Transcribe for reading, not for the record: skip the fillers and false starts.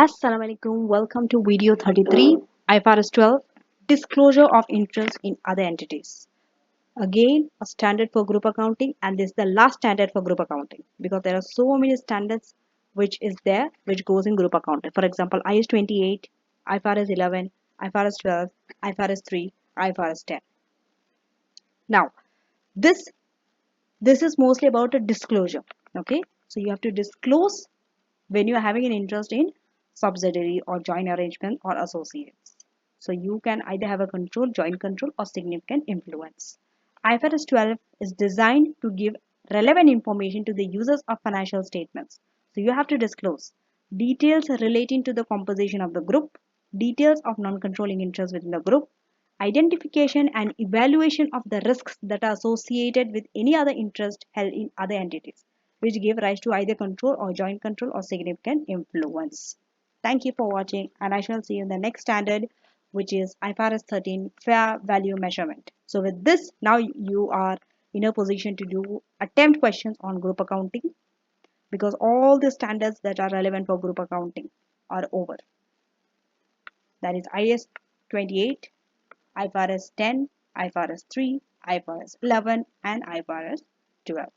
Assalamu alaikum. Welcome to video 33, IFRS 12, disclosure of interest in other entities. Again, a standard for group accounting, and this is the last standard for group accounting because there are so many standards which is there which goes in group accounting. For example, IS 28, IFRS 11, IFRS 12, IFRS 3, IFRS 10. Now, this this is mostly about a disclosure. Okay, so you have to disclose when you are having an interest in subsidiary or joint arrangement or associates. So you can either have a control, joint control, or significant influence. IFRS 12 is designed to give relevant information to the users of financial statements. So you have to disclose details relating to the composition of the group, details of non-controlling interest within the group, identification and evaluation of the risks that are associated with any other interest held in other entities, which give rise to either control or joint control or significant influence. Thank you for watching, and I shall see you in the next standard, which is IFRS 13 fair value measurement. So with this, now you are in a position to do attempt questions on group accounting because all the standards that are relevant for group accounting are over. That is IS 28, IFRS 10, IFRS 3, IFRS 11, and IFRS 12.